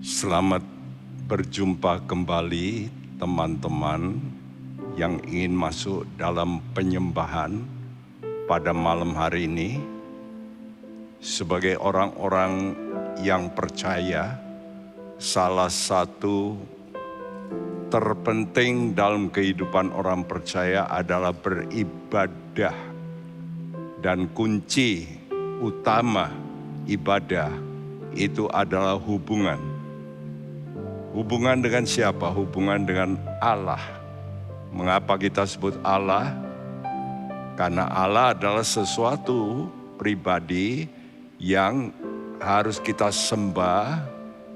Selamat berjumpa kembali teman-teman yang ingin masuk dalam penyembahan pada malam hari ini. Sebagai orang-orang yang percaya, salah satu terpenting dalam kehidupan orang percaya adalah beribadah. Dan kunci utama ibadah itu adalah hubungan. Hubungan dengan siapa? Hubungan dengan Allah. Mengapa kita sebut Allah? Karena Allah adalah sesuatu pribadi yang harus kita sembah,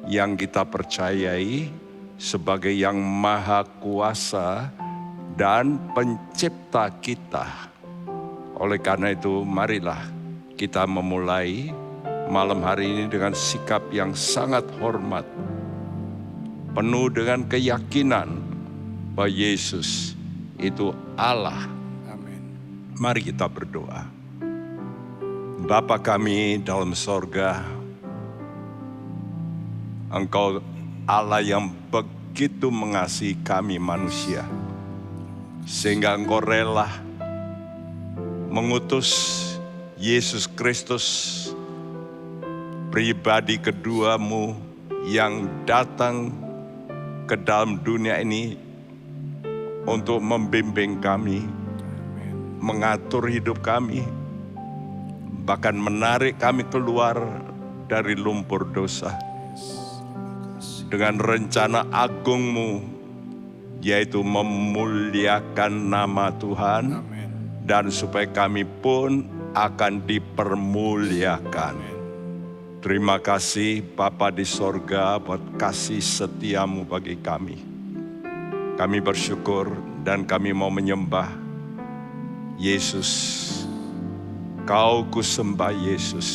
yang kita percayai sebagai yang maha kuasa dan pencipta kita. Oleh karena itu, marilah kita memulai malam hari ini dengan sikap yang sangat hormat, penuh dengan keyakinan bahwa Yesus itu Allah. Amin. Mari kita berdoa. Bapa kami dalam sorga, Engkau Allah yang begitu mengasihi kami manusia, sehingga Engkau rela mengutus Yesus Kristus, pribadi keduamu yang datang ke dalam dunia ini untuk membimbing kami, mengatur hidup kami, bahkan menarik kami keluar dari lumpur dosa dengan rencana agungmu, yaitu memuliakan nama Tuhan. Amin. Dan supaya kami pun akan dipermuliakan. Terima kasih Bapa di sorga buat kasih setiamu bagi kami. Kami bersyukur dan kami mau menyembah Yesus. Kau kusembah Yesus.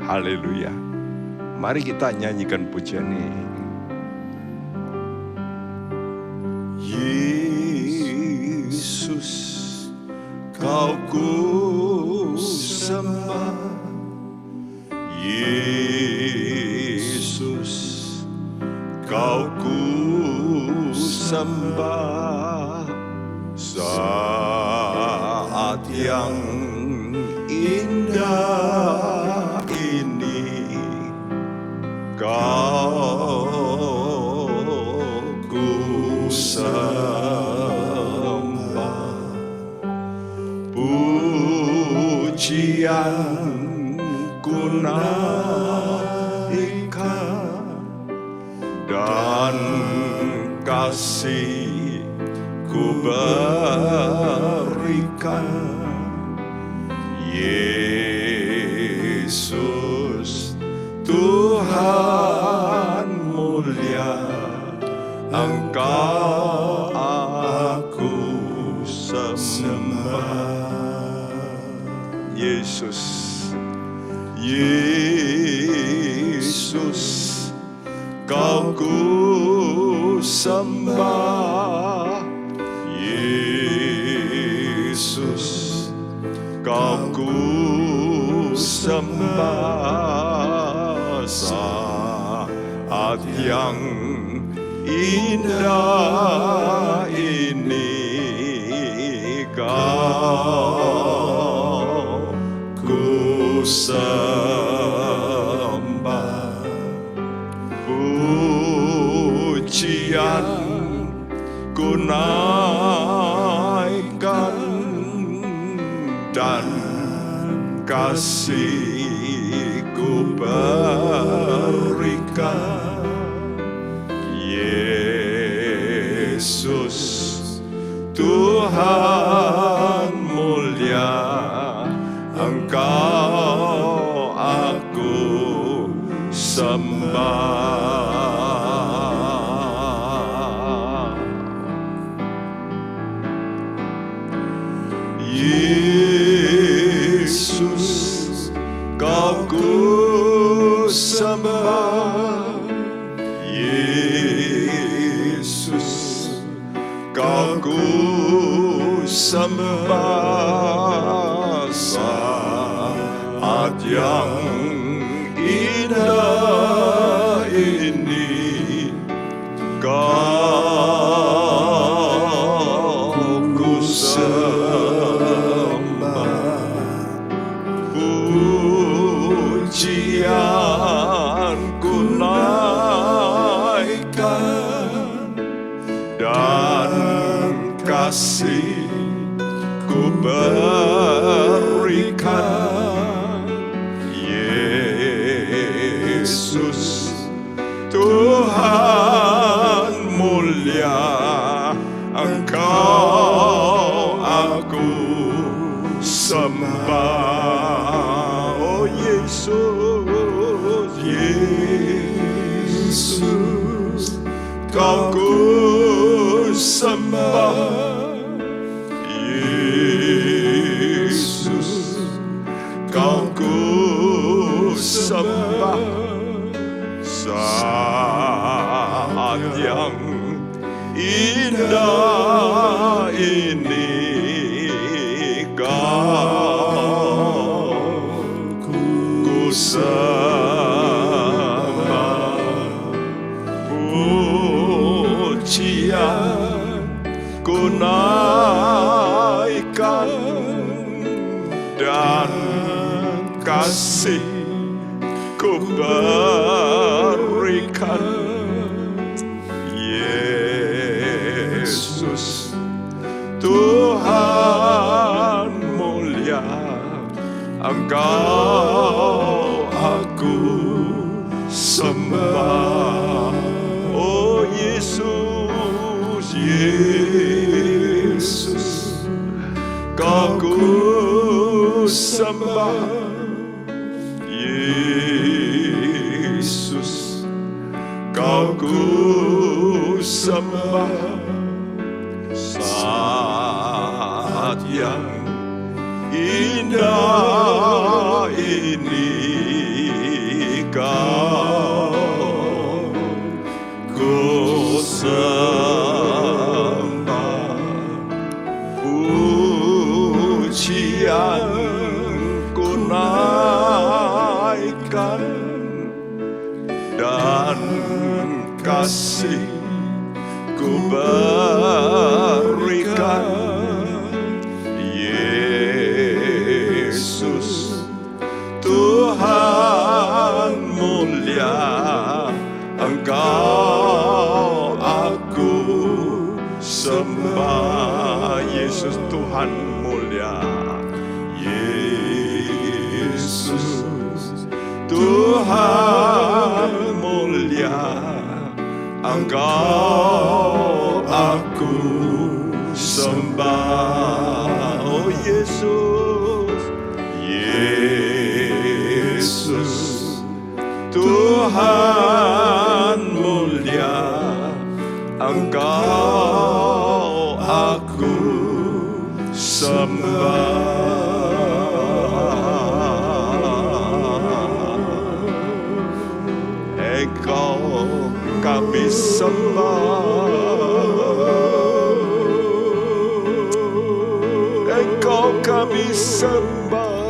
Haleluya. Mari kita nyanyikan pujian ini. Yesus, Kau kusembah. Yesus, Kau kusembah. Saat yang indah ini Kau kusembah. Pujian ku naikkan dan kasih ku berikan. Yesus Tuhan mulia, Engkau aku sembah. Yesus, Yesus, Kau kusembah. Yesus, Kau kusembah. Saat yang indah ini Kau kusembah. Pujian ku naikkan dan kasih ku berikan. Yesus Tuhan mulia, Engkau aku sembah. Yesus, Kau kusembah. Yesus, Kau kusembah. Saat yang indah kasih ku berikan. Yesus Tuhan mulia, Engkau aku sembah. Oh Yesus, Yesus, Kau ku sembah. Yesus, Kau ku sembah. Saat yang indah ini Kau ku sembah. Pujian ku naikkan dan kasih ku berikan. Yesus Tuhan mulia, Engkau aku sembah. Oh Yesus, Yesus, Kau ku sembah. Yesus, Kau ku sembah. Saat yang indah ini Kau ku sembah. Pujian ku naikkan dan kasih ku berikan. Yesus Tuhan mulia, Engkau aku sembah. Yesus Tuhan mulia, Yesus Tuhan mulia, Engkau aku sembah. Oh Yesus, Yesus Tuhan mulia, Engkau aku sembah. Engkau kami sembah. Engkau kami sembah.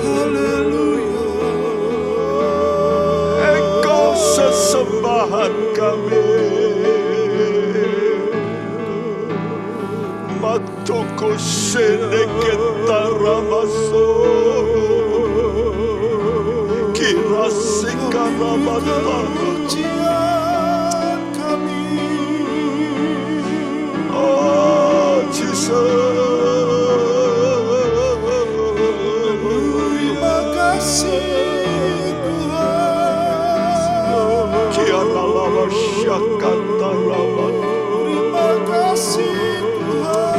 Haleluya. Engkau sesembahan kami. Matoko seneketarabaso. Pujian kami, oh Jesus. Terima kasih Tuhan. Kiana lama syakata lama. Terima kasih Tuhan.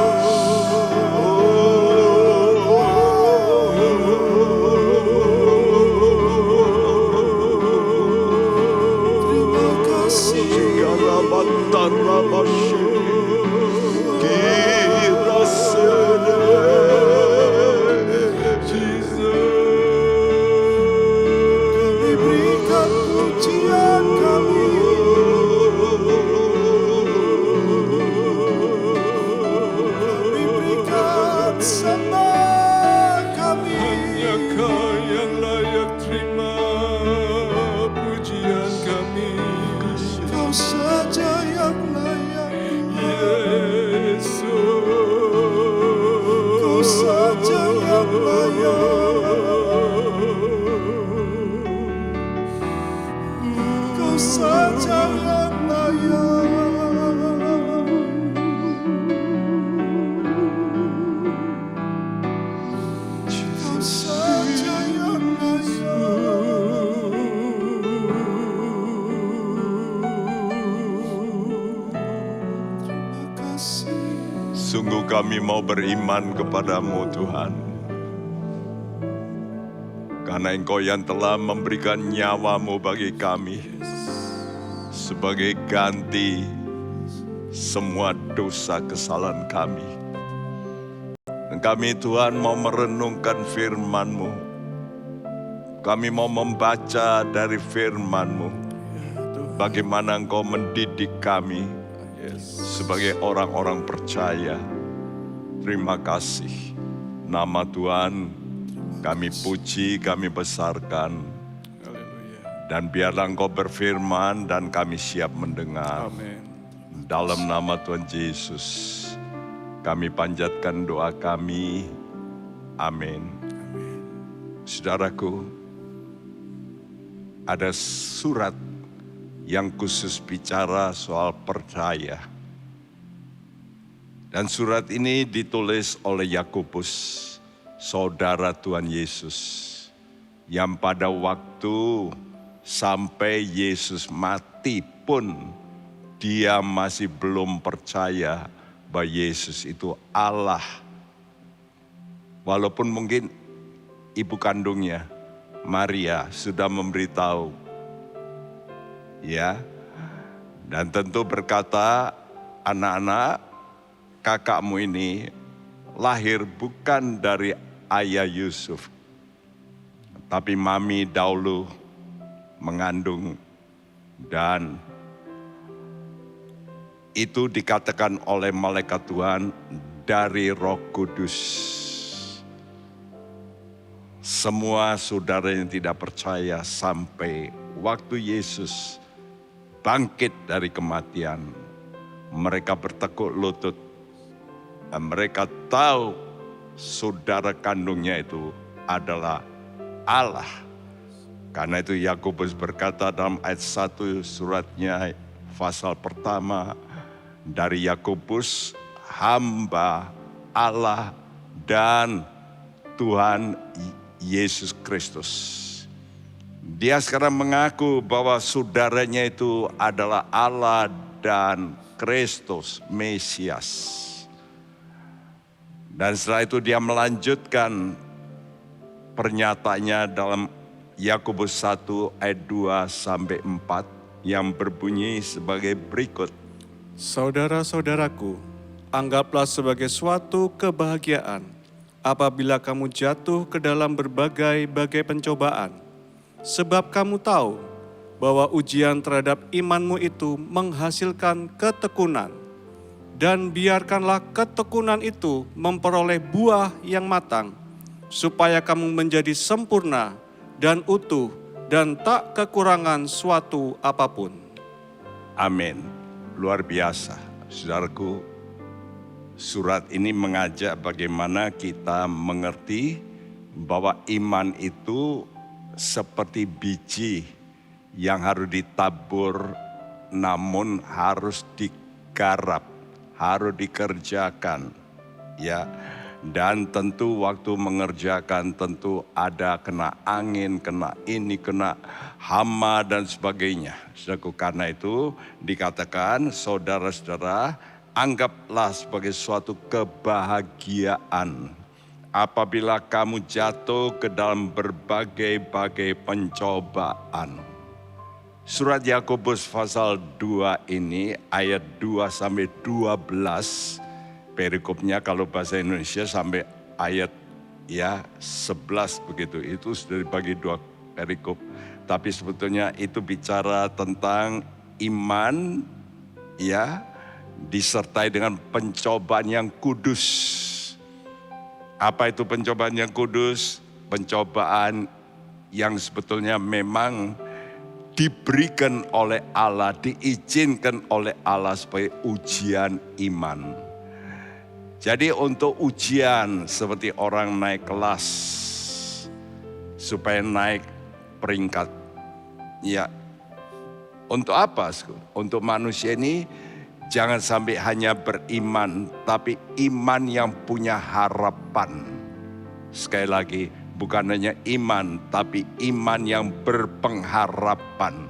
Berikan pujian kami, berikan sembah kami. Hanya Kau yang layak terima pujian kami. Kau saja yang layak, Yesus. Kau saja yang layak. Kau saja yang layak. Sungguh kami mau beriman kepadamu Tuhan. Karena Engkau yang telah memberikan nyawamu bagi kami sebagai ganti semua dosa kesalahan kami. Dan kami Tuhan mau merenungkan firman-Mu. Kami mau membaca dari firman-Mu. Bagaimana Engkau mendidik kami sebagai orang-orang percaya. Terima kasih. Nama Tuhan kami puji, kami besarkan. Dan biarlah Engkau berfirman dan kami siap mendengar. Amin. Dalam nama Tuhan Yesus, kami panjatkan doa kami. Amin. Saudaraku, ada surat yang khusus bicara soal percaya. Dan surat ini ditulis oleh Yakobus, saudara Tuhan Yesus, yang pada waktu sampai Yesus mati pun dia masih belum percaya bahwa Yesus itu Allah. Walaupun mungkin ibu kandungnya, Maria, sudah memberitahu. Ya, dan tentu berkata, anak-anak, kakakmu ini lahir bukan dari ayah Yusuf, tapi mami dahulu mengandung, dan itu dikatakan oleh malaikat Tuhan dari Roh Kudus. Semua saudara yang tidak percaya sampai waktu Yesus bangkit dari kematian, mereka bertekuk lutut dan mereka tahu saudara kandungnya itu adalah Allah. Karena itu Yakobus berkata dalam ayat 1 suratnya pasal pertama dari Yakobus, hamba Allah dan Tuhan Yesus Kristus. Dia sekarang mengaku bahwa saudaranya itu adalah Allah dan Kristus, Mesias. Dan setelah itu dia melanjutkan pernyataannya dalam Yakobus 1 ayat 2 sampai 4 yang berbunyi sebagai berikut. Saudara-saudaraku, anggaplah sebagai suatu kebahagiaan apabila kamu jatuh ke dalam berbagai-bagai pencobaan. Sebab kamu tahu bahwa ujian terhadap imanmu itu menghasilkan ketekunan. Dan biarkanlah ketekunan itu memperoleh buah yang matang, supaya kamu menjadi sempurna dan utuh dan tak kekurangan suatu apapun. Amin. Luar biasa, saudaraku. Surat ini mengajak bagaimana kita mengerti bahwa iman itu seperti biji yang harus ditabur, namun harus digarap, harus dikerjakan, ya. Dan tentu waktu mengerjakan tentu ada kena angin, kena ini, kena hama dan sebagainya. Saudaraku, karena itu dikatakan saudara-saudara, anggaplah sebagai suatu kebahagiaan apabila kamu jatuh ke dalam berbagai-bagai pencobaan. Surat Yakobus pasal 2 ini ayat 2 sampai 12, perikopnya kalau bahasa Indonesia sampai ayat 11 begitu. Itu sudah dibagi 2 perikop. Tapi sebetulnya itu bicara tentang iman disertai dengan pencobaan yang kudus. Apa itu pencobaan yang kudus? Pencobaan yang sebetulnya memang diberikan oleh Allah, diizinkan oleh Allah sebagai ujian iman. Jadi untuk ujian seperti orang naik kelas supaya naik peringkat. Ya, untuk apa? Untuk manusia ini jangan sampai hanya beriman, tapi iman yang punya harapan. Sekali lagi, bukan hanya iman, tapi iman yang berpengharapan.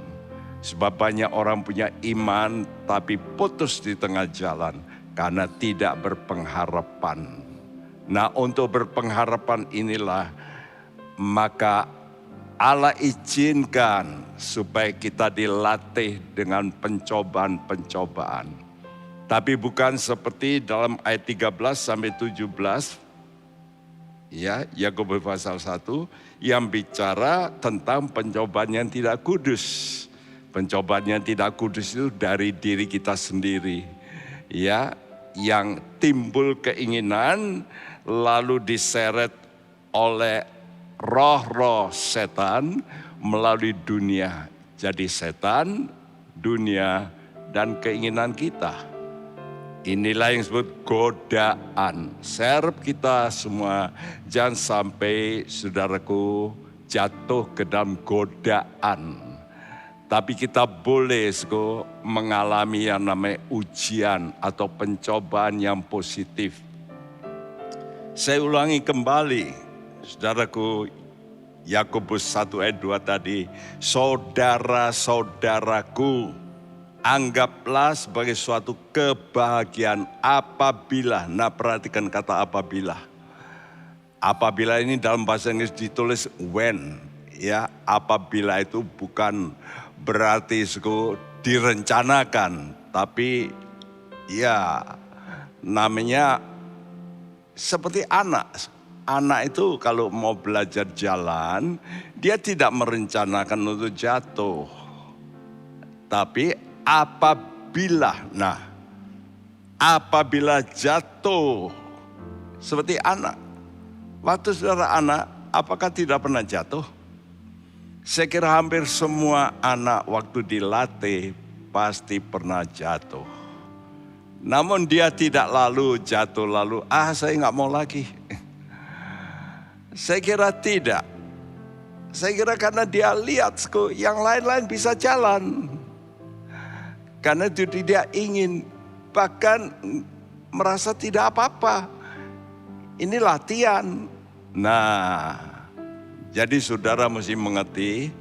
Sebab banyak orang punya iman, tapi putus di tengah jalan. karena tidak berpengharapan. Nah, untuk berpengharapan inilah maka Allah izinkan supaya kita dilatih dengan pencobaan-pencobaan. Tapi bukan seperti dalam ayat 13 sampai 17, ya, Yakobus pasal 1 yang bicara tentang pencobaan yang tidak kudus. Pencobaan yang tidak kudus itu dari diri kita sendiri, ya, yang timbul keinginan lalu diseret oleh roh-roh setan melalui dunia. Jadi setan, dunia, dan keinginan kita. Inilah yang disebut godaan. Serep kita semua, jangan sampai saudaraku jatuh ke dalam godaan. Tapi kita boleh mengalami yang namanya ujian atau pencobaan yang positif. Saya ulangi kembali, saudaraku, Yakobus 1 ayat 2 tadi, saudara-saudaraku, anggaplah sebagai suatu kebahagiaan apabila, nah perhatikan kata apabila. Apabila ini dalam bahasa Inggris ditulis when, ya, apabila itu bukan berarti direncanakan, tapi ya namanya seperti anak. Anak itu kalau mau belajar jalan, dia tidak merencanakan untuk jatuh. Tapi apabila jatuh, seperti anak. Waktu saudara anak, apakah tidak pernah jatuh? Saya kira hampir semua anak waktu dilatih pasti pernah jatuh. Namun dia tidak lalu jatuh lalu, saya nggak mau lagi. Saya kira tidak. Saya kira karena dia lihat yang lain-lain bisa jalan. Karena itu dia ingin, bahkan merasa tidak apa-apa. Ini latihan. Nah, jadi saudara mesti mengerti,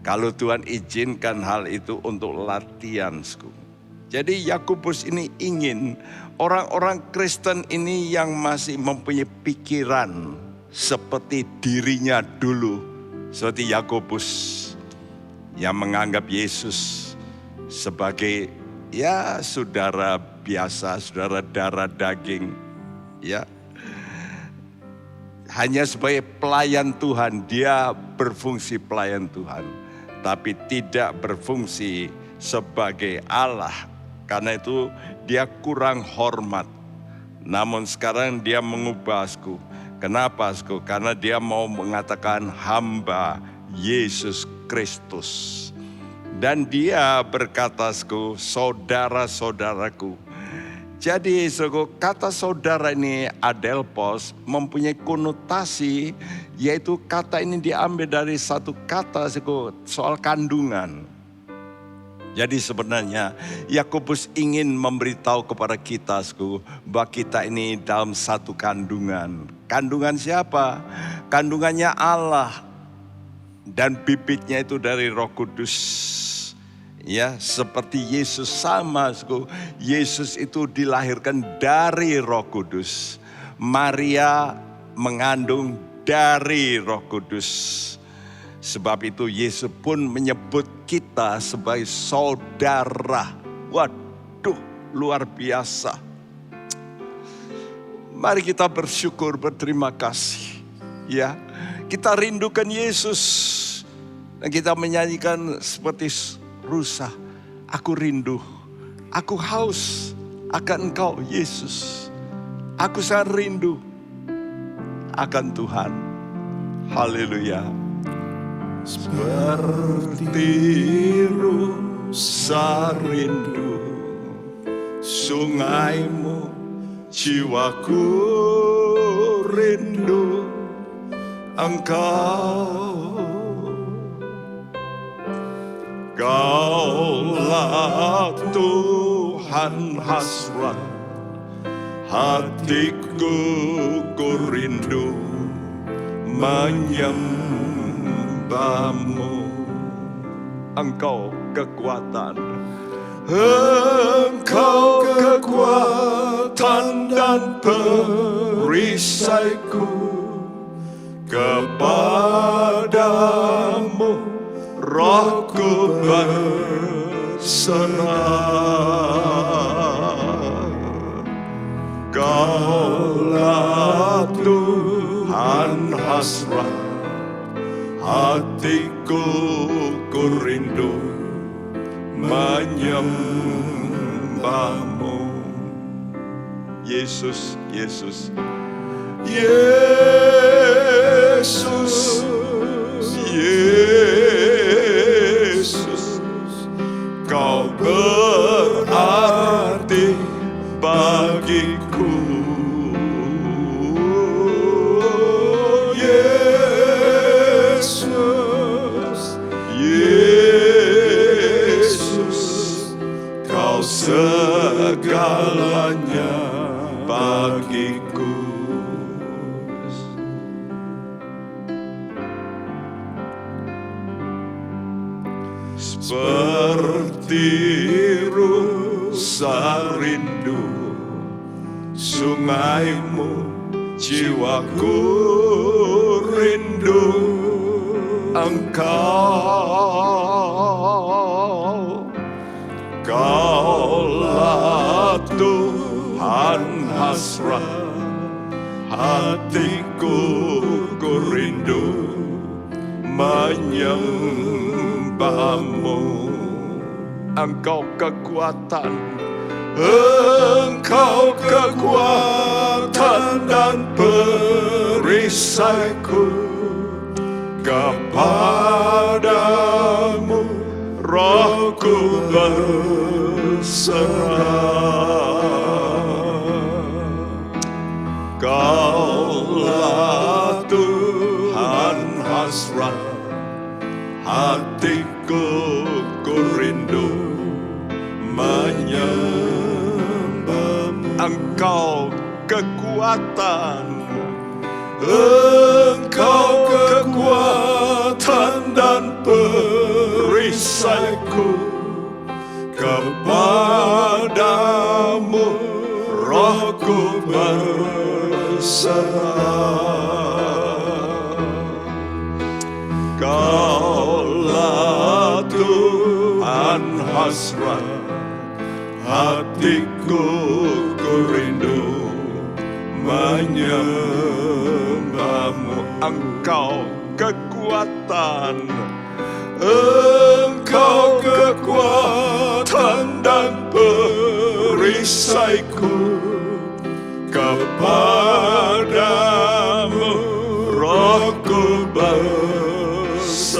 kalau Tuhan izinkan hal itu untuk latihan. Jadi Yakobus ini ingin orang-orang Kristen ini yang masih mempunyai pikiran seperti dirinya dulu. Seperti Yakobus yang menganggap Yesus sebagai ya saudara biasa, saudara darah daging. Ya, hanya sebagai pelayan Tuhan, dia berfungsi pelayan Tuhan. Tapi tidak berfungsi sebagai Allah. Karena itu dia kurang hormat. Namun sekarang dia mengubahku. Kenapa? Karena dia mau mengatakan hamba Yesus Kristus. Dan dia berkata, saudara-saudaraku. Jadi kata saudara ini adelpos mempunyai konotasi, yaitu kata ini diambil dari satu kata soal kandungan. Jadi sebenarnya Yakobus ingin memberitahu kepada kita bahwa kita ini dalam satu kandungan. Kandungan siapa? Kandungannya Allah. Dan bibitnya itu dari Roh Kudus. Ya, seperti Yesus sama. Yesus itu dilahirkan dari Roh Kudus. Maria mengandung dari Roh Kudus. Sebab itu Yesus pun menyebut kita sebagai saudara. Waduh, luar biasa. Mari kita bersyukur, berterima kasih. Ya, kita rindukan Yesus. Dan kita menyanyikan seperti rusa. Aku rindu, aku haus akan Engkau Yesus. Aku sangat rindu akan Tuhan. Haleluya. Seperti rusa rindu sungaimu, jiwaku rindu Engkau. Kaulah Tuhan hasrat hatiku, ku rindu menyembahmu. Engkau kekuatan, Engkau kekuatan kekuatan dan perisaiku, kepadamu rohku berserah. Kaulah Tuhan hasrat hatiku, ku rindu menyembahmu. Yesus, Yesus, Yesus, Yesus, Kau berarti bagiku. Yesus, Yesus, Kau segalanya bagiku. Seperti rusa rindu sungaimu, jiwaku rindu Engkau. Kaulah Tuhan hasrat hatiku, ku rindu menyembahmu. Engkau kekuatan, Engkau kekuatan dan perisaiku, kepadamu rohku berserah. Kaulah Tuhan hasrat hatiku, ku rindu menyembahmu. Engkau kekuatan, Engkau kekuatan dan perisaiku, kepadamu rohku berserah. Kaulah Tuhan hasrat hatiku, ku rindu menyembahmu. Engkau kekuatan, Engkau kekuatan dan perisaiku, kepadamu rohku berserah.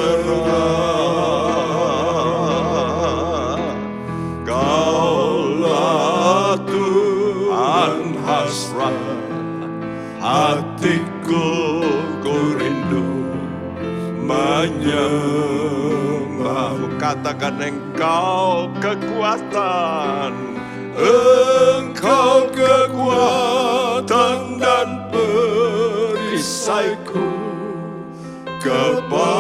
Kaulah Tuhan hasrat hatiku, ku rindu menyembahmu. Katakan Engkau kekuatan, Engkau kekuatan dan perisaiku, kepadamu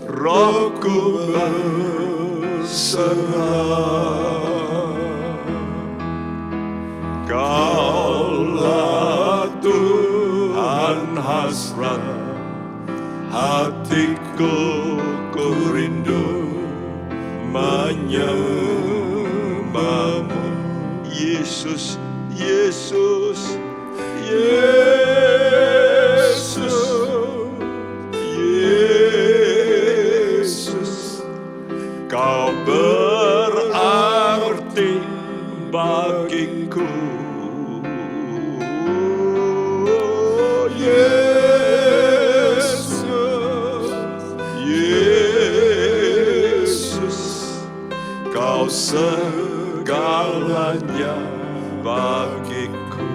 rohku berserah. Kaulah Tuhan hasrat hatiku, ku rindu menyembahmu. Yesus, Yesus, Yesus, Yesus, Kau berarti bagiku. Kau segalanya bagiku.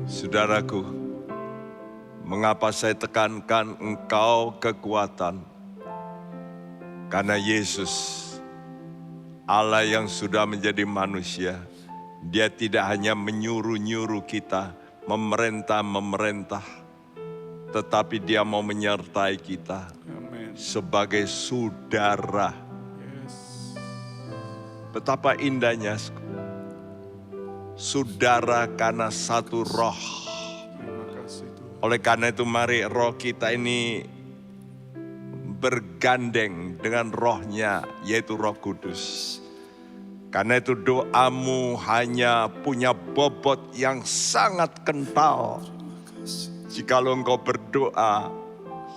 Saudaraku, mengapa saya tekankan Engkau kekuatan? Karena Yesus, Allah yang sudah menjadi manusia, Dia tidak hanya menyuruh-nyuruh kita memerintah, tetapi Dia mau menyertai kita sebagai saudara. Betapa indahnya saudara karena satu roh. Terima kasih Tuhan. Oleh karena itu mari roh kita ini bergandeng dengan rohnya, yaitu Roh Kudus. Karena itu doamu hanya punya bobot yang sangat kental. Jikalau engkau berdoa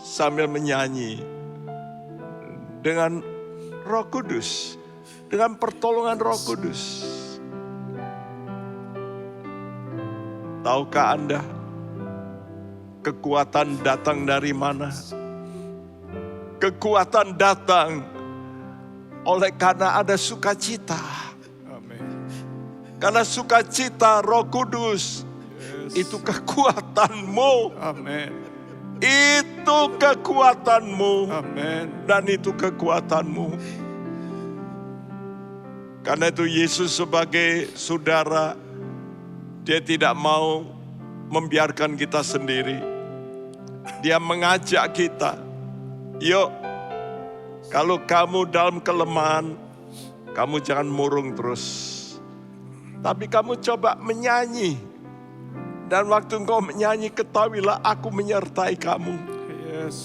sambil menyanyi dengan Roh Kudus, dengan pertolongan Roh Kudus. Tahukah Anda kekuatan datang dari mana? Kekuatan datang oleh karena ada sukacita. Amin. Karena sukacita Roh Kudus, itu kekuatanmu. Amin. Itu kekuatanmu. Amin. Dan itu kekuatanmu. Karena itu Yesus sebagai saudara, Dia tidak mau membiarkan kita sendiri. Dia mengajak kita, yuk, kalau kamu dalam kelemahan, kamu jangan murung terus. Tapi kamu coba menyanyi. Dan waktu engkau menyanyi, ketahuilah aku menyertai kamu. Yes.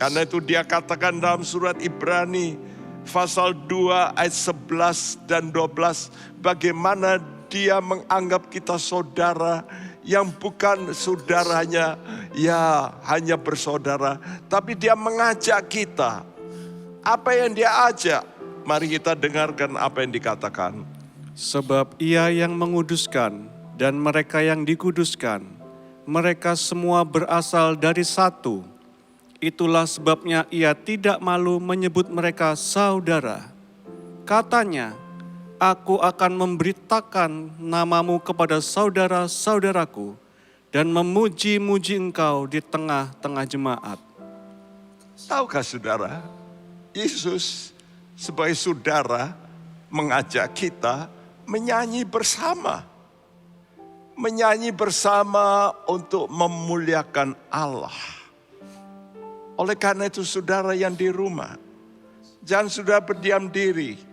Karena itu dia katakan dalam surat Ibrani, pasal 2 ayat 11 dan 12, bagaimana dia menganggap kita saudara yang bukan saudaranya, ya hanya bersaudara. Tapi dia mengajak kita. Apa yang dia ajak? Mari kita dengarkan apa yang dikatakan. Sebab Ia yang menguduskan dan mereka yang dikuduskan, mereka semua berasal dari satu. Itulah sebabnya Ia tidak malu menyebut mereka saudara. Katanya, Aku akan memberitakan namamu kepada saudara-saudaraku dan memuji-muji engkau di tengah-tengah jemaat. Tahukah saudara, Yesus sebagai saudara mengajak kita menyanyi bersama. Menyanyi bersama untuk memuliakan Allah. Oleh karena itu saudara yang di rumah, jangan sudah berdiam diri.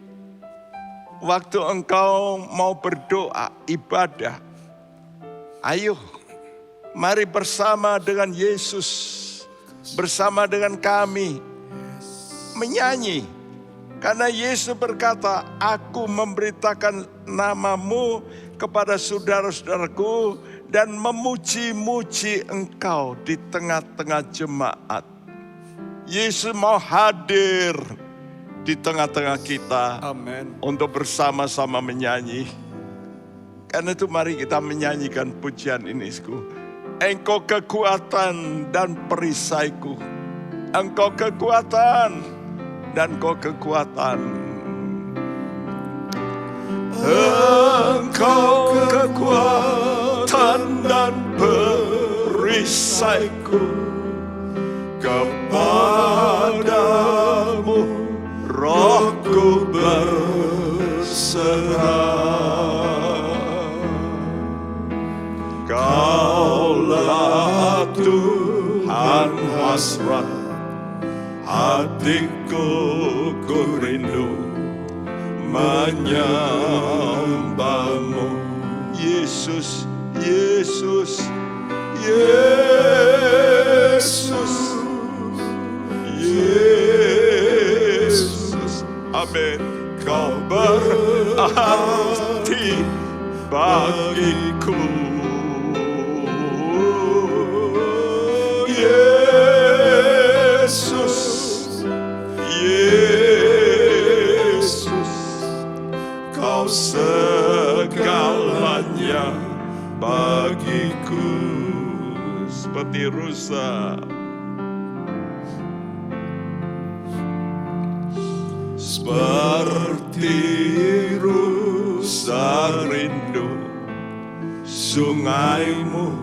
Waktu engkau mau berdoa, ibadah, ayo, mari bersama dengan Yesus, bersama dengan kami, menyanyi. Karena Yesus berkata, aku memberitakan namamu kepada saudara-saudaraku dan memuji-muji engkau di tengah-tengah jemaat. Yesus mau hadir di tengah-tengah kita. Amin. Untuk bersama-sama menyanyi. Karena itu mari kita menyanyikan pujian ini. Engkau kekuatan dan perisaiku. Engkau kekuatan dan kau kekuatan. Engkau kekuatan dan perisaiku. Kepadamu Rohku berserah. Kaulah Tuhan hasrat hatiku, ku rindu menyembahmu. Yesus, Yesus, Yesus, Yesus. Amin. Kau berarti bagiku. Yesus, Yesus. Kau segalanya bagiku. Seperti rusa. Seperti rusa rindu sungaimu,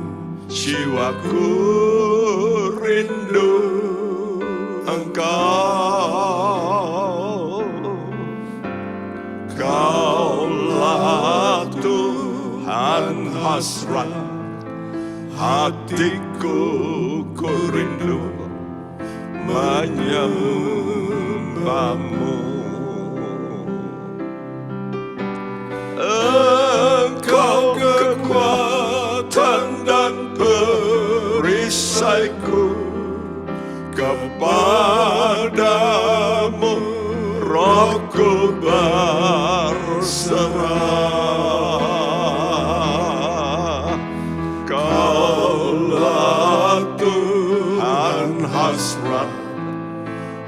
jiwaku rindu engkau. Kaulah Tuhan hasrat hatiku, ku rindu menyembahmu. kepadamu rohku berserah. Kaulah Tuhan hasrat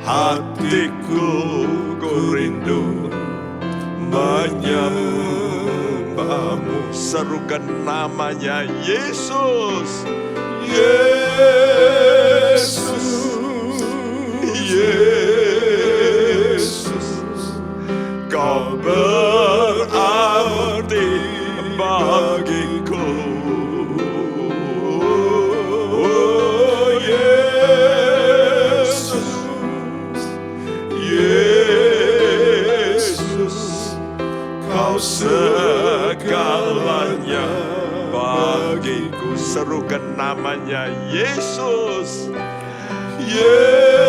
hatiku, ku rindu menyembahmu. Serukan namanya Yesus. Yesus, Yesus, kau berarti bagiku. Oh, Yesus, Yesus, kau segalanya bagiku. Serukan namanya Yesus. Yesus,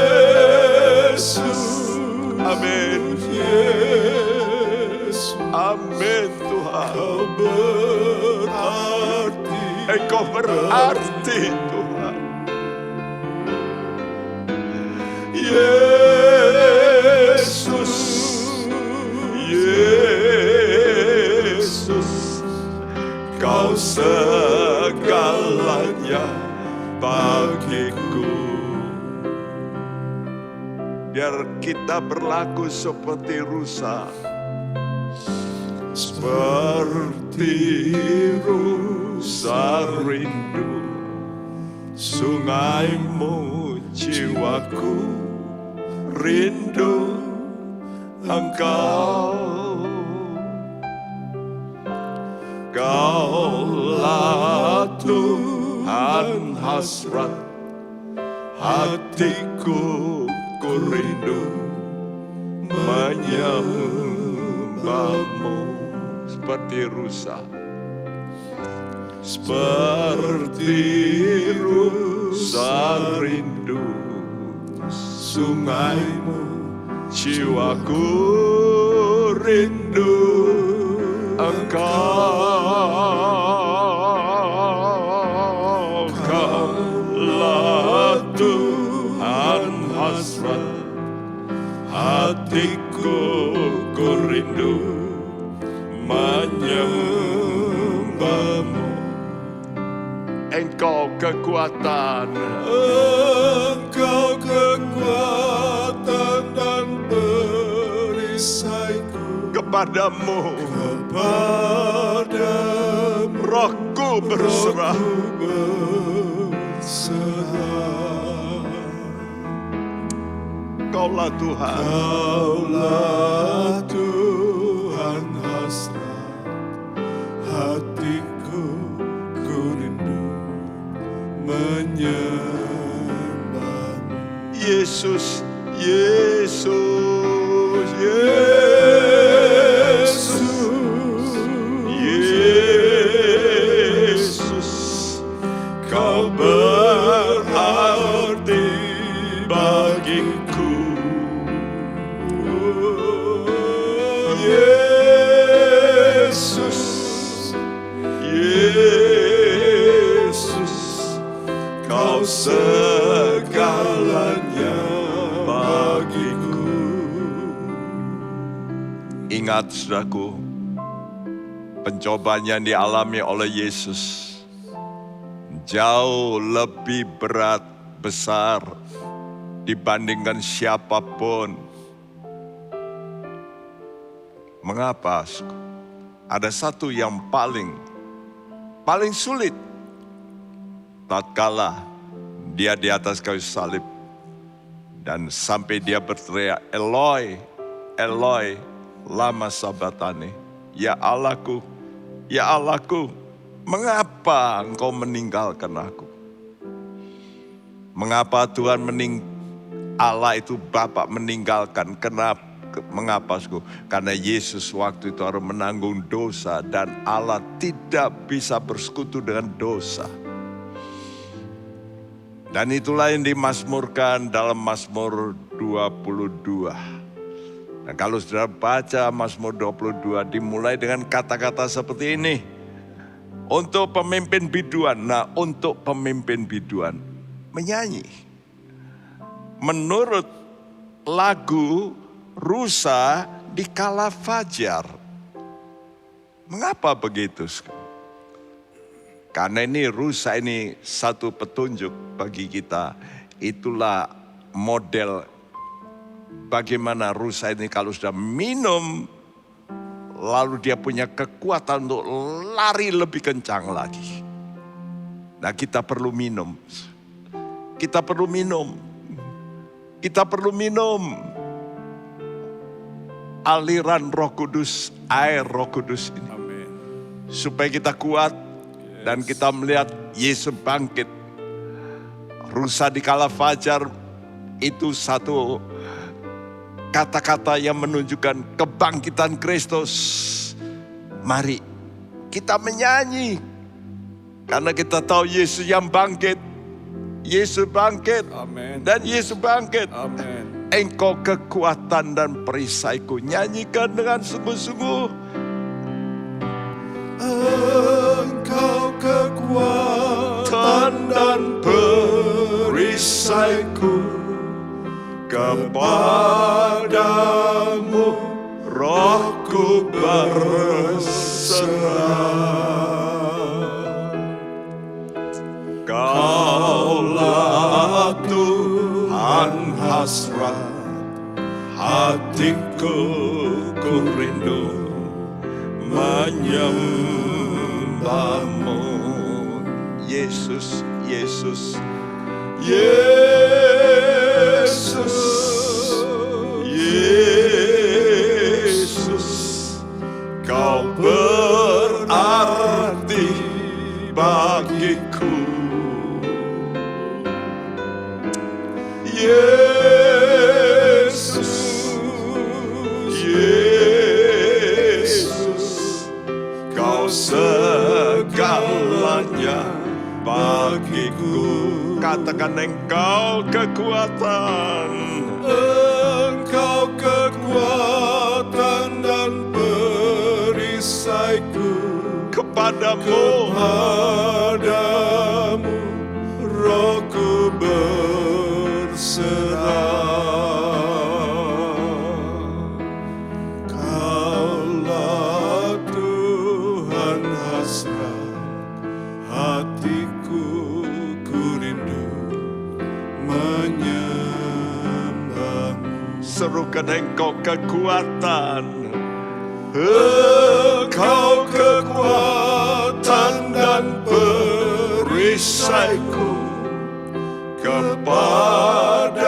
amin. Yesus, amin Tuhan. Kau berarti, Engkau berarti Tuhan. Yesus, Yesus, kau segalanya bagiku. Biar kita berlaku seperti rusa, seperti rusa rindu sungaimu, jiwaku rindu Engkau. Kaulah Tuhan hasrat hatiku, ku rindu menyembahmu. Seperti rusa, seperti rusa rindu sungaimu, jiwaku rindu Engkau. Kaulah Tuhan hasrat hatiku, ku rindu menyembahmu. Engkau kekuatan, Engkau kekuatan dan perisaiku. Kepadamu, kepadamu rohku berserah. Kaulah Tuhan, Kaulah Tuhan hasrat hatiku, ku rindu menyembahmu. Yesus, Yesus, Yesus, Yesus, kau berarti bagiku. Yesus, Yesus, kau segalanya bagiku. Ingat saudaraku, pencobaan yang dialami oleh Yesus jauh lebih berat, besar dibandingkan siapapun. Mengapa? Ada satu yang paling sulit. Tatkala dia di atas kayu salib dan sampai dia berteriak, Eloi, Eloi, lama sabachthani. Ya Allahku, mengapa engkau meninggalkan aku? Mengapa Tuhan Allah itu Bapa meninggalkan? Kenapa? Mengapa? Karena Yesus waktu itu harus menanggung dosa dan Allah tidak bisa bersekutu dengan dosa. Dan itulah yang dimazmurkan dalam Mazmur 22. Dan kalau saudara baca Mazmur 22 dimulai dengan kata-kata seperti ini. Untuk pemimpin biduan, untuk pemimpin biduan menyanyi. menurut lagu rusa di kala fajar. Mengapa begitu? Karena ini rusa ini satu petunjuk bagi kita. Itulah model bagaimana rusa ini kalau sudah minum, lalu dia punya kekuatan untuk lari lebih kencang lagi. Nah, kita perlu minum. Kita perlu minum. Kita perlu minum aliran Roh Kudus, air Roh Kudus ini. Amin. Supaya kita kuat dan kita melihat Yesus bangkit. Rusa di kala fajar itu satu kata-kata yang menunjukkan kebangkitan Kristus. Mari kita menyanyi. Karena kita tahu Yesus yang bangkit. Yesus bangkit. Amin. Dan Yesus bangkit. Amin. Engkau kekuatan dan perisaiku. Nyanyikan dengan sungguh-sungguh. Engkau kekuatan dan perisaiku, kepadamu rohku berserah. Kaulah Tuhan hasrat hatiku, ku rindu menyembahmu. Yesus, Yesus, Yesus, Yesus, kau berarti bagiku. Yesus, Yesus, kau segalanya bagiku. katakan engkau kekuatan. Engkau kekuatan dan perisaiku, Kepadamu kepadamu rohku berserah. Kaulah Tuhan hasrat hatiku, ku rindu menyembahmu. serukan engkau kekuatan. Engkau kekuatan dan perisaiku, kepadamu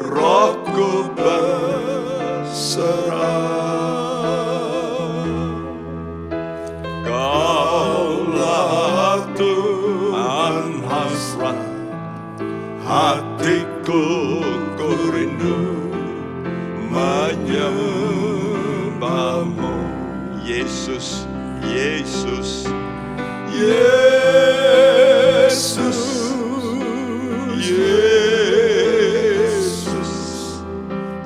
rohku berserah. Kaulah Tuhan hasrat hatiku, ku rindu menyembahmu. Yesus, Yesus, Yesus, Yesus,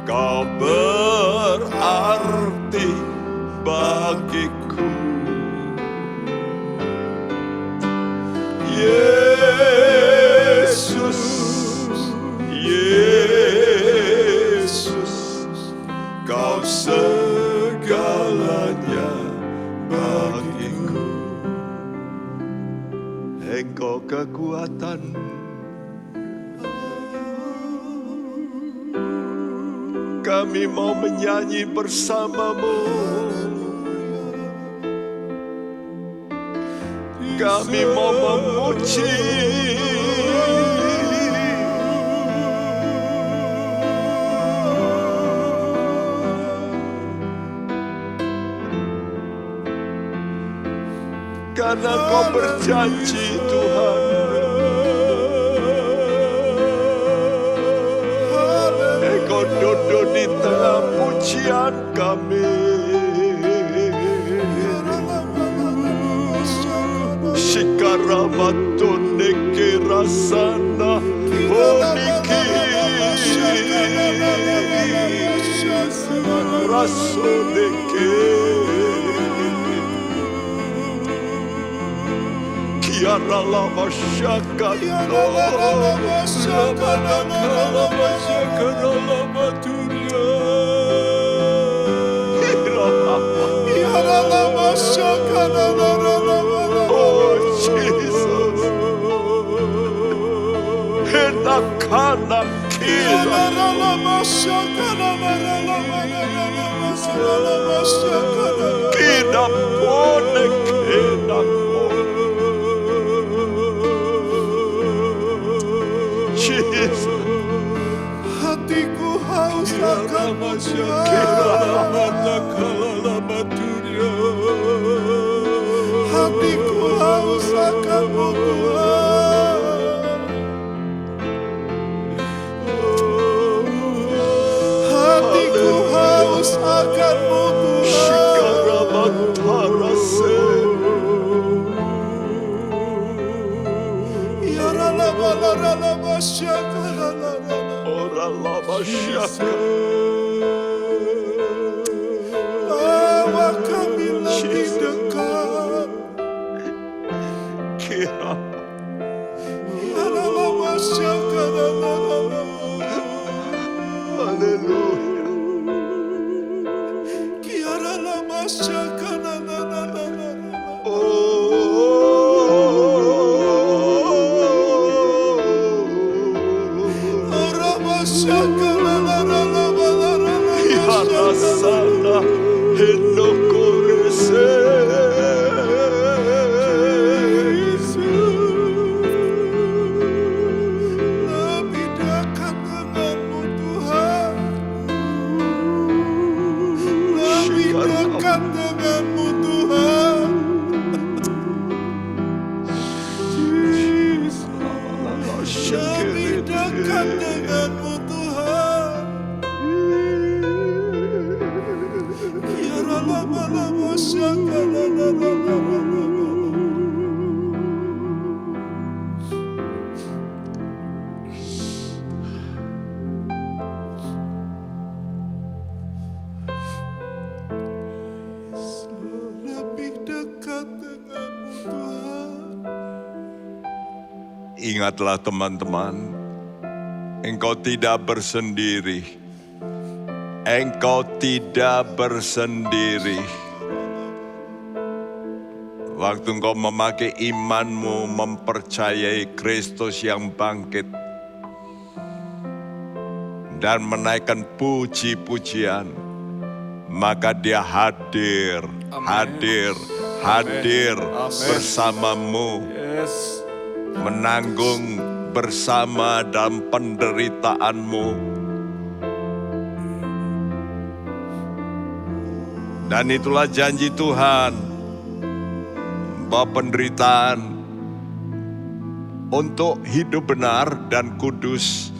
kau berarti bagiku. Yesus, Yesus, kau segalanya bagiku. engkau kekuatan. Kami mau menyanyi bersamamu. Kami mau memuji. Karena kau berjanji Tuhan. Engkau duduk di tengah pujian kami. Shikaramatone kerasana honiki rasoneke. Oh Jesus. Henakana kira. Kina pone kina Jesus. Hatiku haus akan hatiku haus akan-Mu Tuhan. Hatiku haus akan-Mu Tuhan. Ya bawa kami lebih dekat. Kira. Haleluya. Sana henokorese. Lebih dekat dengan-Mu Tuhan. Lebih dekat dengan-Mu Tuhan. Lebih dekat dengan-Mu Tuhan. Ya lama-lama lebih dekat dengan-Mu Tuhan. Ingatlah teman-teman, engkau tidak bersendiri. Engkau tidak bersendiri. Waktu engkau memakai imanmu mempercayai Kristus yang bangkit dan menaikkan puji-pujian, maka Dia hadir, hadir, hadir bersamamu, menanggung bersama dalam penderitaanmu. Dan itulah janji Tuhan, bahwa penderitaan untuk hidup benar dan kudus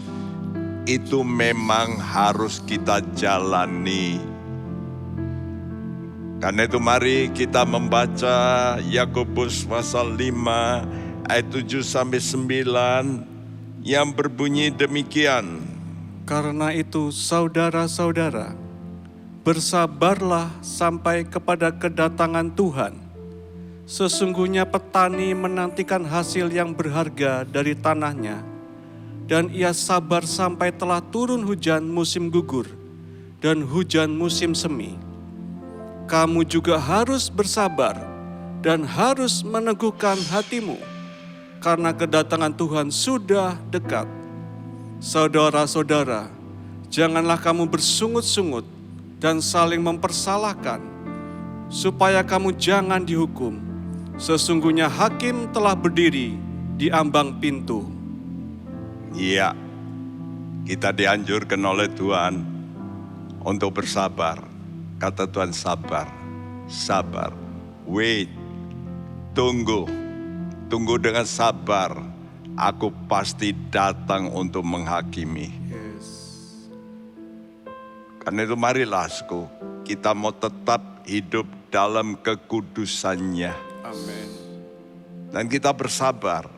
itu memang harus kita jalani. Karena itu mari kita membaca Yakobus pasal 5 ayat 7-9 yang berbunyi demikian. Karena itu saudara-saudara, bersabarlah sampai kepada kedatangan Tuhan. Sesungguhnya petani menantikan hasil yang berharga dari tanahnya, dan ia sabar sampai telah turun hujan musim gugur dan hujan musim semi. Kamu juga harus bersabar dan harus meneguhkan hatimu, karena kedatangan Tuhan sudah dekat. Saudara-saudara, janganlah kamu bersungut-sungut dan saling mempersalahkan, supaya kamu jangan dihukum. Sesungguhnya hakim telah berdiri di ambang pintu. Iya, kita dianjurkan oleh Tuhan untuk bersabar. Kata Tuhan sabar, sabar, wait, tunggu dengan sabar. Aku pasti datang untuk menghakimi. Karena itu marilah kita mau tetap hidup dalam kekudusannya. Amin. Dan kita bersabar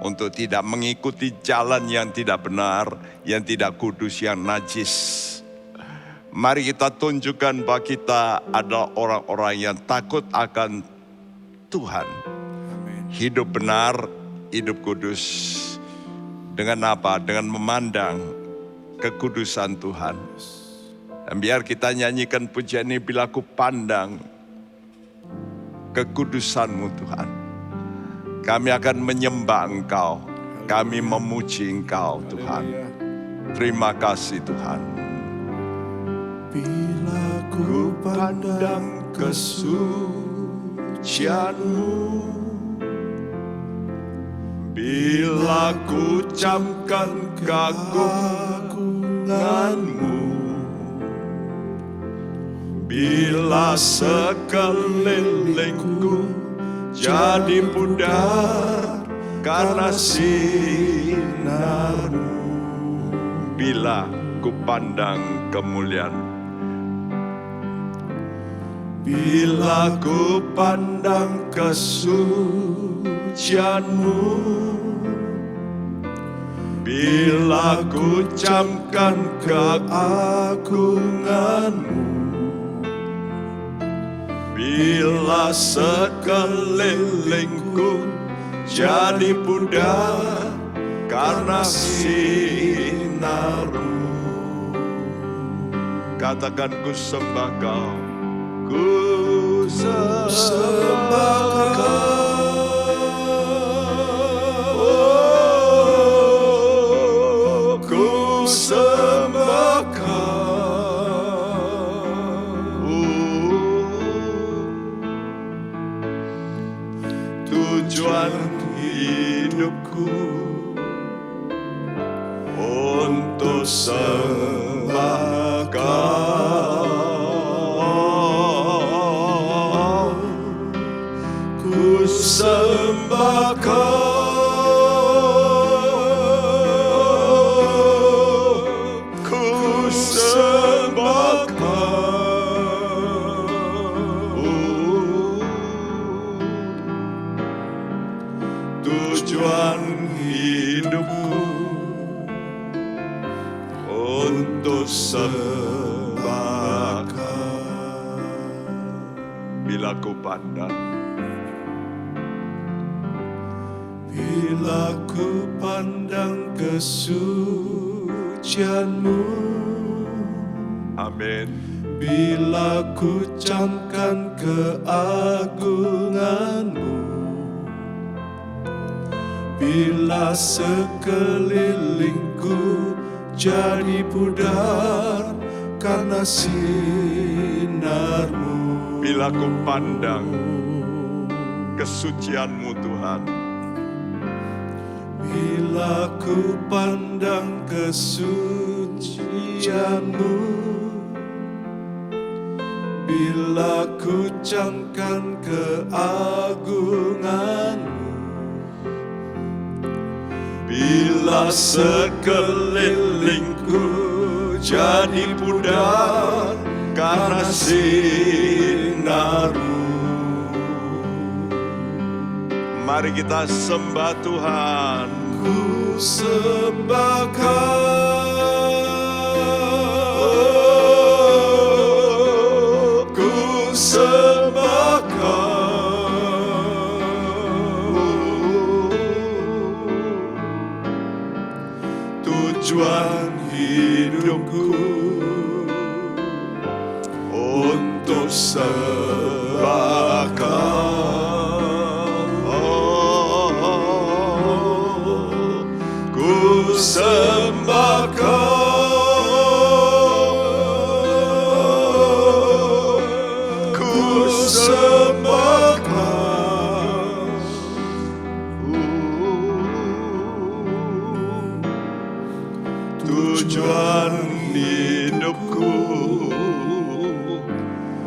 untuk tidak mengikuti jalan yang tidak benar, yang tidak kudus, yang najis. Mari kita tunjukkan bahwa kita adalah orang-orang yang takut akan Tuhan. Amin. hidup benar, hidup kudus. Dengan apa? Dengan memandang kekudusan Tuhan. Dan biar kita nyanyikan pujian ini, bila ku pandang kekudusan-Mu Tuhan, kami akan menyembah Engkau, kami memuji Engkau Tuhan. Terima kasih Tuhan. Bila ku pandang kesucian-Mu, Bila ku ucapkan keagungan-Mu, bila sekelilingku jadi pudar karena sinar-Mu, bila ku pandang kemuliaan, bila ku pandang kesucian-Mu, bila ku ucapkan keagungan-Mu, bila sekelilingku jadi pudar karena sinar-Mu. Katakan ku sembah Kau, ku sembah Kau. Ku sembah Kau. Tujuan hidupku untuk sembah Kau. Ku sembah Kau. Tujuan hidupku untuk sembah Kau. Bila ku pandang, bila ku pandang kesucian-Mu, amin. bila ku camkan keagungan-Mu, bila sekelilingku jadi pudar karena sinar-Mu, Bila ku pandang kesucian-Mu Tuhan, bila ku pandang kesucian-Mu, bila ku camkan keagungan-Mu, bila sekelilingku jadi pudar karena sinar-Mu. Mari kita sembah Tuhan. ku sembah Kau, ku sembah Kau. Tujuan hidupku untuk sembah Kau. Ku sembah Kau. Ku sembah Kau. Tujuan hidupku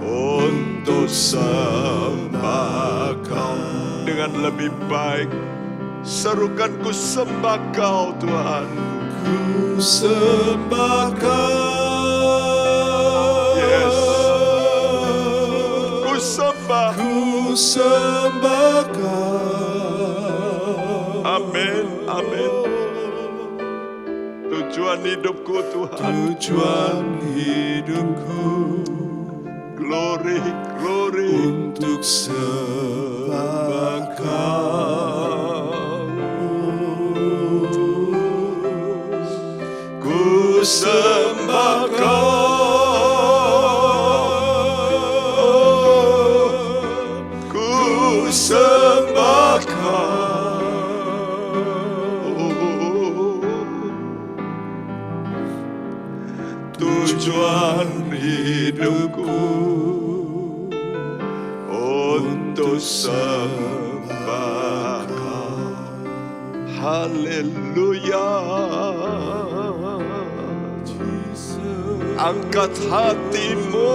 untuk sembah Kau. Dengan lebih baik, serukan ku sembah Kau Tuhan. Ku sembah Kau. Yes. Ku sembah. Ku sembah Kau. Amin, amin. Tujuan hidupku Tuhan. Tujuan hidupku Glory, glory. untuk sembah Kau. sembah Kau, ku sembah Kau. Tujuan hidupku untuk sembah Kau. Haleluya. Angkat hatimu,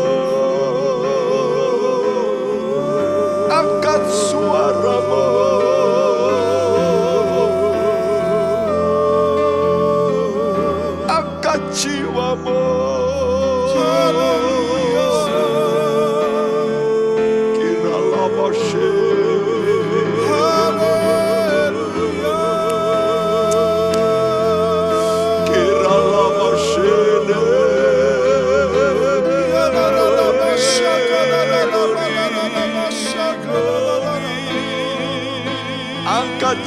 angkat suaramu, angkat jiwamu. Kiralah angkat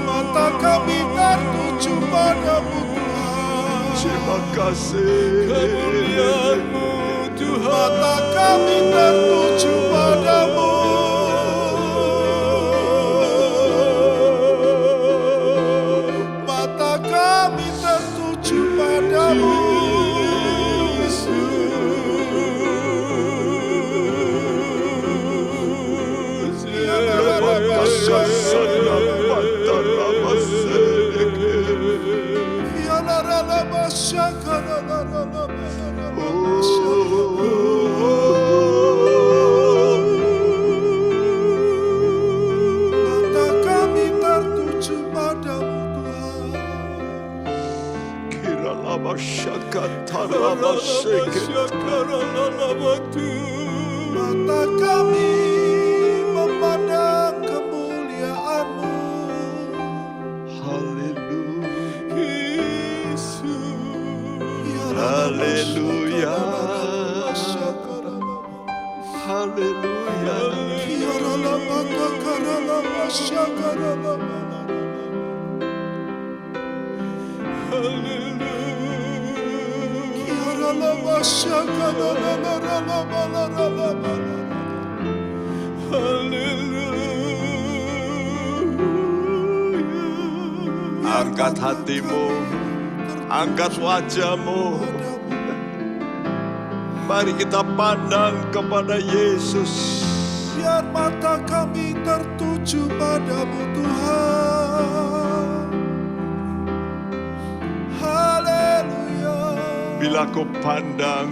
mata kami tertuju padamu Tuhan. Terima kasih Kemuliaan-Mu Tuhan, mata kami tertuju padamu. Mata kami tertuju padamu. Mata kami tertuju padamu Tuhan. Kiralah Mata kami memandang kemuliaan-Mu. Haleluya. Haleluya. Angkat hatimu, angkat wajahmu. Mari kita pandang kepada Yesus. Biar mata kami tertuju padamu Tuhan. Haleluya. Bila ku pandang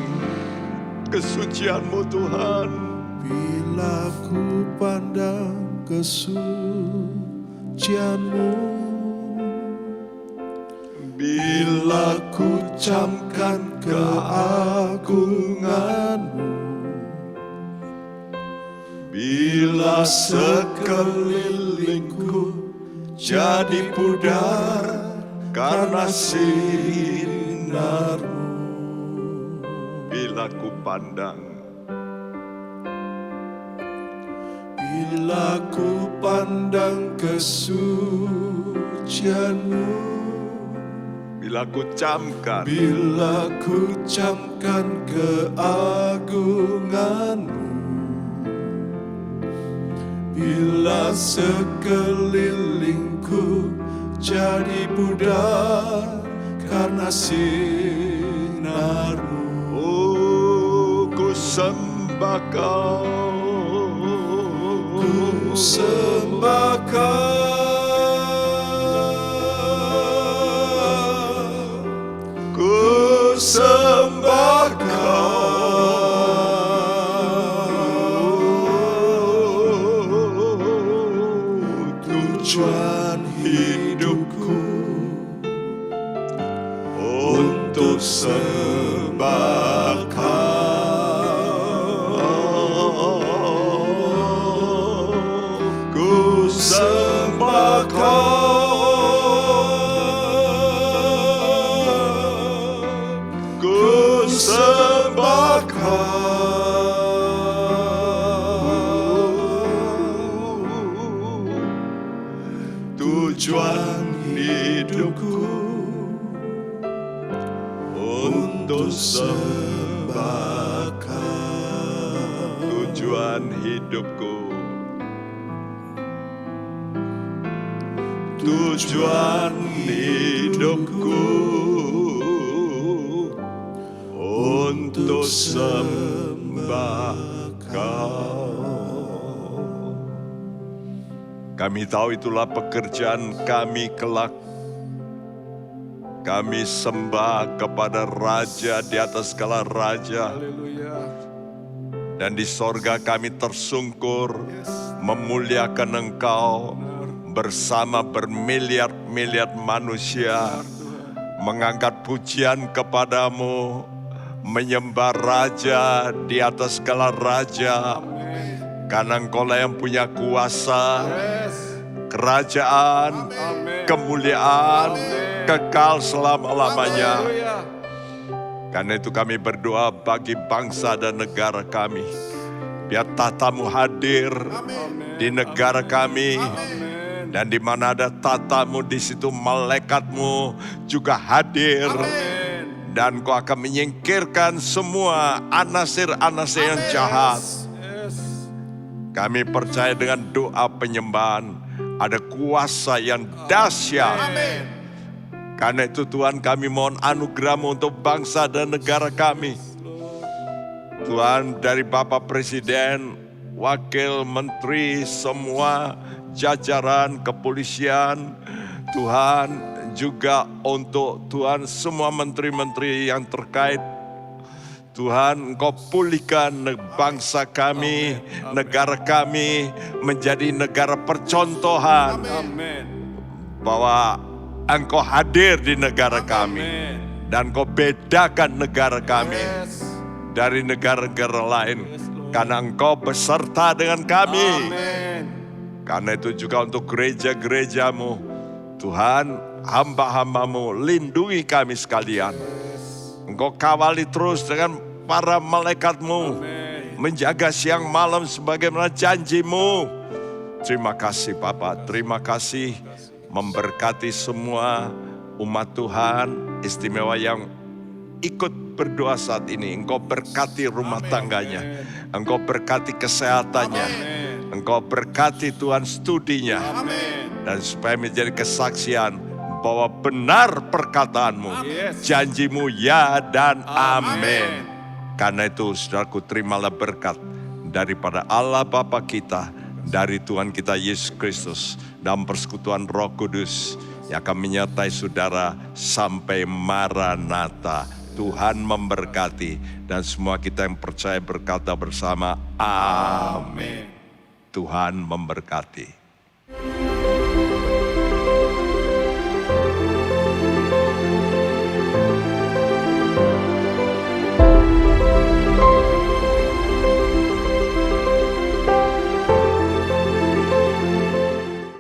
kesucian-Mu Tuhan, bila ku pandang kesucian-Mu, bila ku camkan keagungan-Mu, bila sekelilingku jadi pudar karena sinar-Mu. bila ku pandang, bila ku pandang kesucian-Mu, bila ku camkan, bila ku camkan keagungan-Mu, Bila sekelilingku jadi pudar karena sinarmu. Oh, ku sembah Kau. Ku sembah Kau. Ku sembah Kau. Tujuan hidupku untuk sembah Kau. Ku sembah Kau. Ku sembah Kau. Tujuan hidupku untuk sembah Kau. Tujuan hidupku. Tujuan hidupku untuk sembah Kau. Kami tahu itulah pekerjaan kami kelak. Kami sembah kepada Raja di atas segala raja. Haleluya. Dan di sorga kami tersungkur memuliakan Engkau bersama bermiliar-miliar manusia. Mengangkat pujian kepadamu, menyembah Raja di atas segala raja. Karena Engkaulah yang punya kuasa, kerajaan, kemuliaan, kekal selama-lamanya. Karena itu kami berdoa bagi bangsa dan negara kami. Biar tatamu hadir di negara kami. Dan di mana ada tatamu, di situ malaikatmu juga hadir. Dan Kau akan menyingkirkan semua anasir-anasir yang jahat. Kami percaya dengan doa penyembahan ada kuasa yang dahsyat. Karena itu Tuhan, kami mohon anugerah-Mu untuk bangsa dan negara kami. Tuhan, dari Bapak Presiden, Wakil Menteri, semua jajaran kepolisian, Tuhan, juga untuk Tuhan semua menteri-menteri yang terkait. Tuhan, Engkau pulihkan bangsa kami, negara kami menjadi negara percontohan. Bahwa Engkau hadir di negara kami. Dan Engkau bedakan negara kami dari negara-negara lain. Karena Engkau beserta dengan kami. Karena itu juga untuk gereja-gereja-Mu. Tuhan, hamba-hamba-Mu, lindungi kami sekalian. Engkau kawali terus dengan para malaikat-Mu. Menjaga siang malam sebagaimana janji-Mu. Terima kasih Bapa, terima kasih. Memberkati semua umat Tuhan istimewa yang ikut berdoa saat ini. Engkau berkati rumah tangganya. Engkau berkati kesehatannya. Engkau berkati Tuhan studinya. Dan supaya menjadi kesaksian bahwa benar perkataanmu, janjimu ya dan amin. Karena itu saudaraku, terimalah berkat daripada Allah Bapa kita, dari Tuhan kita Yesus Kristus, dalam persekutuan Roh Kudus yang akan menyertai saudara sampai Maranatha. Tuhan memberkati dan semua kita yang percaya berkata bersama amin. Tuhan memberkati.